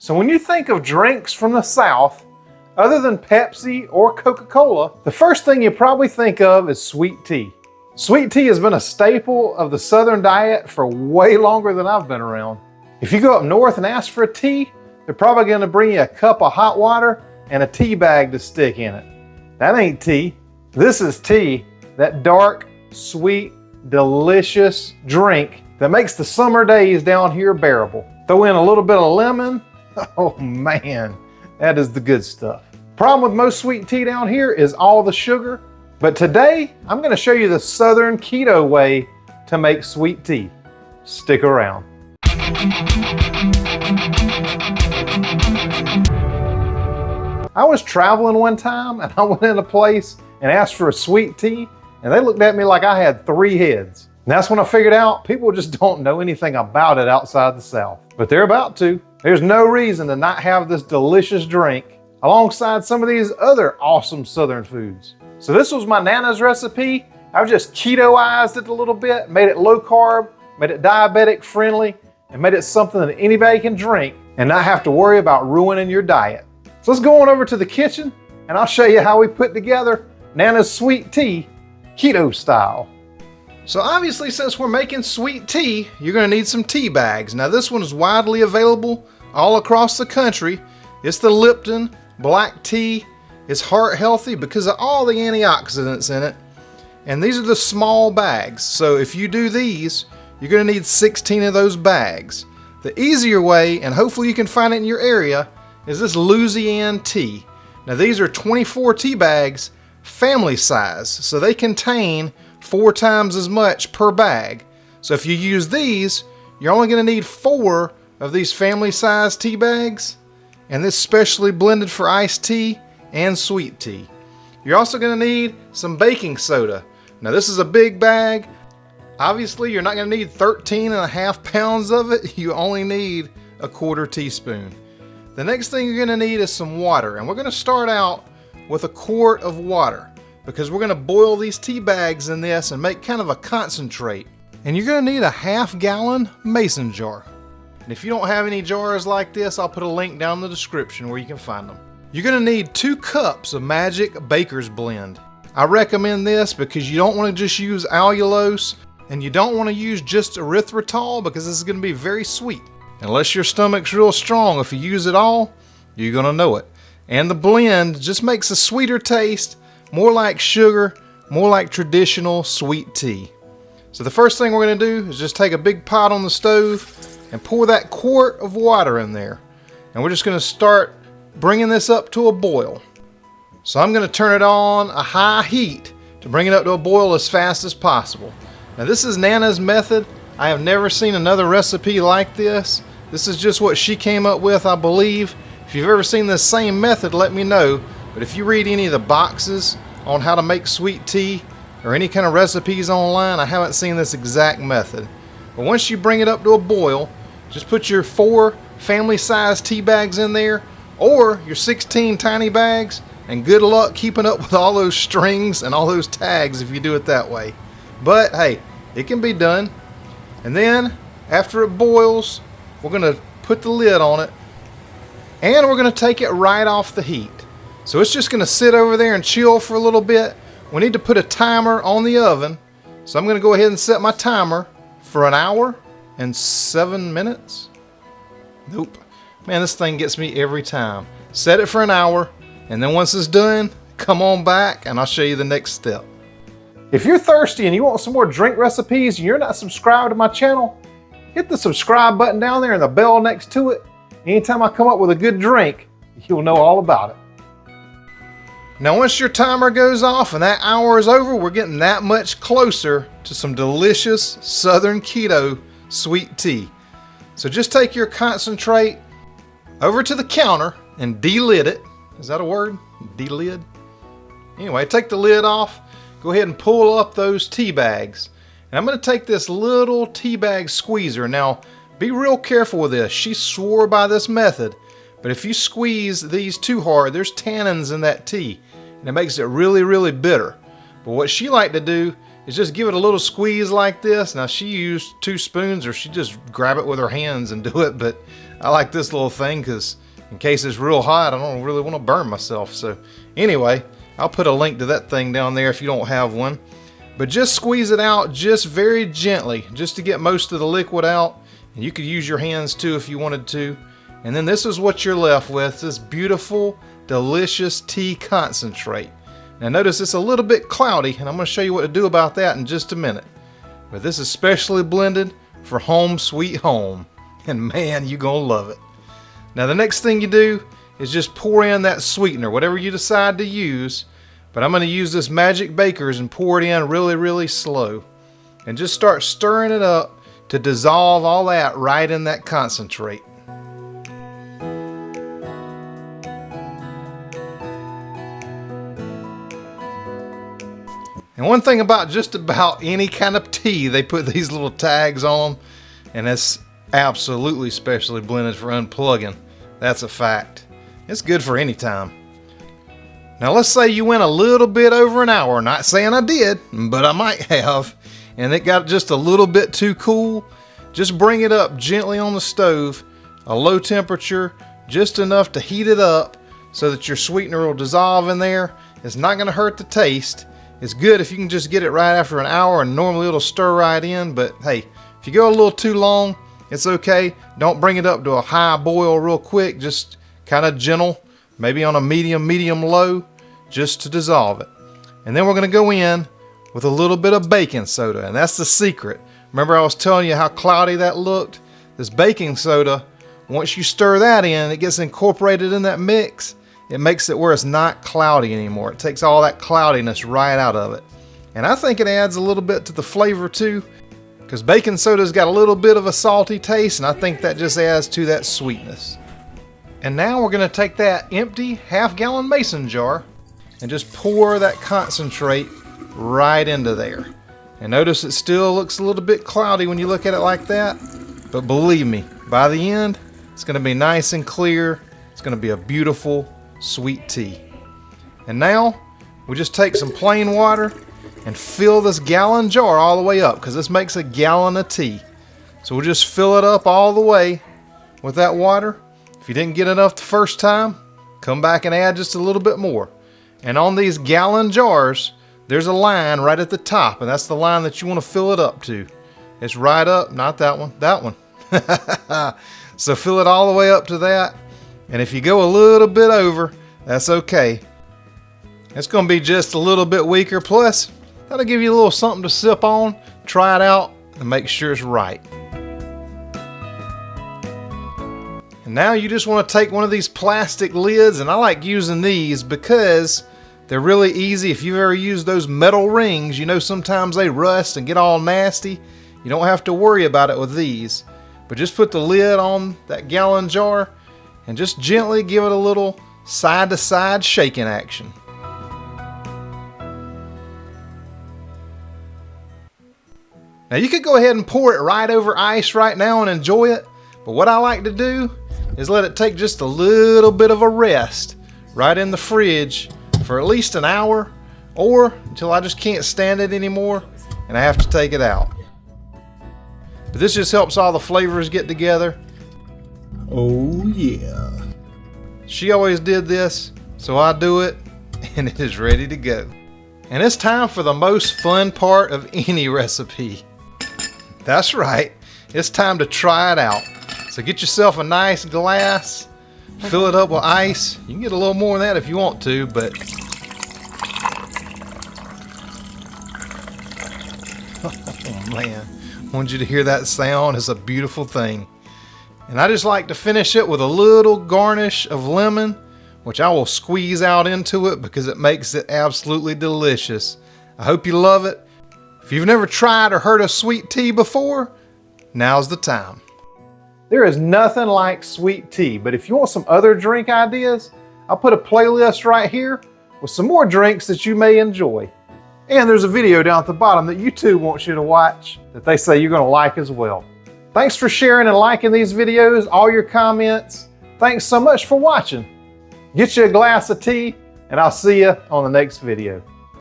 So when you think of drinks from the South, other than Pepsi or Coca-Cola, the first thing you probably think of is sweet tea. Sweet tea has been a staple of the Southern diet for way longer than I've been around. If you go up north and ask for a tea, they're probably gonna bring you a cup of hot water and a tea bag to stick in it. That ain't tea. This is tea, that dark, sweet, delicious drink that makes the summer days down here bearable. Throw in a little bit of lemon. Oh man, that is the good stuff. Problem with most sweet tea down here is all the sugar, but today I'm gonna show you the Southern keto way to make sweet tea. Stick around. I was traveling one time and I went in a place and asked for a sweet tea and they looked at me like I had 3 heads. And that's when I figured out people just don't know anything about it outside the South. But they're about to. There's no reason to not have this delicious drink alongside some of these other awesome Southern foods. So this was my Nana's recipe. I've just ketoized it a little bit, made it low carb, made it diabetic friendly, and made it something that anybody can drink and not have to worry about ruining your diet. So let's go on over to the kitchen and I'll show you how we put together Nana's sweet tea, keto style. So obviously, since we're making sweet tea, you're gonna need some tea bags. Now this one is widely available all across the country. It's the Lipton black tea. It's heart healthy because of all the antioxidants in it. And these are the small bags. So if you do these, you're gonna need 16 of those bags. The easier way, and hopefully you can find it in your area, is this Louisiana tea. Now these are 24 tea bags, family size, so they contain 4 times as much per bag. So if you use these, you're only going to need 4 of these family size tea bags, and this specially blended for iced tea and sweet tea. You're also going to need some baking soda. Now this is a big bag. Obviously you're not going to need 13.5 pounds of it. You only need a 1/4 teaspoon. The next thing you're going to need is some water, and we're going to start out with a quart of water, because we're gonna boil these tea bags in this and make kind of a concentrate. And you're gonna need a 1/2 gallon mason jar. And if you don't have any jars like this, I'll put a link down in the description where you can find them. You're gonna need 2 cups of Magic Baker's Blend. I recommend this because you don't wanna just use allulose, and you don't wanna use just erythritol because this is gonna be very sweet. Unless your stomach's real strong, if you use it all, you're gonna know it. And the blend just makes a sweeter taste, more like sugar, more like traditional sweet tea. So the first thing we're going to do is just take a big pot on the stove and pour that quart of water in there. And we're just going to start bringing this up to a boil. So I'm going to turn it on a high heat to bring it up to a boil as fast as possible. Now this is Nana's method. I have never seen another recipe like this. This is just what she came up with, I believe. If you've ever seen this same method, let me know. But if you read any of the boxes on how to make sweet tea or any kind of recipes online, I haven't seen this exact method. But once you bring it up to a boil, just put your 4 family-sized tea bags in there, or your 16 tiny bags, and good luck keeping up with all those strings and all those tags if you do it that way. But hey, it can be done. And then after it boils, we're gonna put the lid on it, and we're gonna take it right off the heat. So it's just gonna sit over there and chill for a little bit. We need to put a timer on the oven. So I'm gonna go ahead and set my timer for 1 hour and 7 minutes. Nope. Man, this thing gets me every time. Set it for 1 hour, and then once it's done, come on back and I'll show you the next step. If you're thirsty and you want some more drink recipes and you're not subscribed to my channel, hit the subscribe button down there and the bell next to it. Anytime I come up with a good drink, you'll know all about it. Now once your timer goes off and that hour is over, we're getting that much closer to some delicious Southern keto sweet tea. So just take your concentrate over to the counter and de-lid it. Is that a word? De-lid? Anyway, take the lid off. Go ahead and pull up those tea bags. And I'm going to take this little tea bag squeezer. Now, be real careful with this. She swore by this method. But if you squeeze these too hard, there's tannins in that tea. And it makes it really, really bitter. But what she liked to do is just give it a little squeeze like this. Now, she used 2 spoons, or she just grab it with her hands and do it. But I like this little thing because in case it's real hot, I don't really want to burn myself. So anyway, I'll put a link to that thing down there if you don't have one. But just squeeze it out just very gently, just to get most of the liquid out. And you could use your hands too if you wanted to. And then this is what you're left with, this beautiful, delicious tea concentrate. Now notice it's a little bit cloudy, and I'm going to show you what to do about that in just a minute. But this is specially blended for home sweet home. And man, you're going to love it. Now the next thing you do is just pour in that sweetener, whatever you decide to use. But I'm going to use this Magic Bakers and pour it in really, really slow. And just start stirring it up to dissolve all that right in that concentrate. And one thing about just about any kind of tea, they put these little tags on them, and it's absolutely specially blended for unplugging. That's a fact. It's good for any time. Now let's say you went a little bit over an hour, not saying I did, but I might have, and it got just a little bit too cool. Just bring it up gently on the stove, a low temperature, just enough to heat it up so that your sweetener will dissolve in there. It's not going to hurt the taste. It's good if you can just get it right after an hour, and normally it'll stir right in, but hey, if you go a little too long, it's okay. Don't bring it up to a high boil real quick, just kind of gentle, maybe on a medium low, just to dissolve it. And then we're going to go in with a little bit of baking soda, and that's the secret. Remember I was telling you how cloudy that looked? This baking soda, once you stir that in, it gets incorporated in that mix. It makes it where it's not cloudy anymore. It takes all that cloudiness right out of it. And I think it adds a little bit to the flavor too, because baking soda's got a little bit of a salty taste, and I think that just adds to that sweetness. And now we're going to take that empty half-gallon mason jar and just pour that concentrate right into there. And notice it still looks a little bit cloudy when you look at it like that, but believe me, by the end, it's going to be nice and clear. It's going to be a beautiful sweet tea. And now we just take some plain water and fill this gallon jar all the way up, because this makes a gallon of tea. So we'll just fill it up all the way with that water. If you didn't get enough the first time, come back and add just a little bit more. And on these gallon jars, there's a line right at the top, and that's the line that you want to fill it up to. It's right up, not that one, that one. So fill it all the way up to that. And if you go a little bit over, that's okay. It's going to be just a little bit weaker, plus that'll give you a little something to sip on, try it out, and make sure it's right. And now you just want to take one of these plastic lids, and I like using these because they're really easy. If you've ever used those metal rings, you know sometimes they rust and get all nasty. You don't have to worry about it with these. But just put the lid on that gallon jar and just gently give it a little side-to-side shaking action. Now you could go ahead and pour it right over ice right now and enjoy it, but what I like to do is let it take just a little bit of a rest right in the fridge for at least an hour, or until I just can't stand it anymore and I have to take it out. But this just helps all the flavors get together. Oh yeah. She always did this, so I do it, and it is ready to go. And it's time for the most fun part of any recipe. That's right, it's time to try it out. So get yourself a nice glass, fill it up with ice. You can get a little more than that if you want to, but oh man, I wanted you to hear that sound. It's a beautiful thing. And I just like to finish it with a little garnish of lemon, which I will squeeze out into it because it makes it absolutely delicious. I hope you love it. If you've never tried or heard of sweet tea before, now's the time. There is nothing like sweet tea, but if you want some other drink ideas, I'll put a playlist right here with some more drinks that you may enjoy. And there's a video down at the bottom that YouTube wants you to watch that they say you're going to like as well. Thanks for sharing and liking these videos, all your comments. Thanks so much for watching. Get you a glass of tea, and I'll see you on the next video.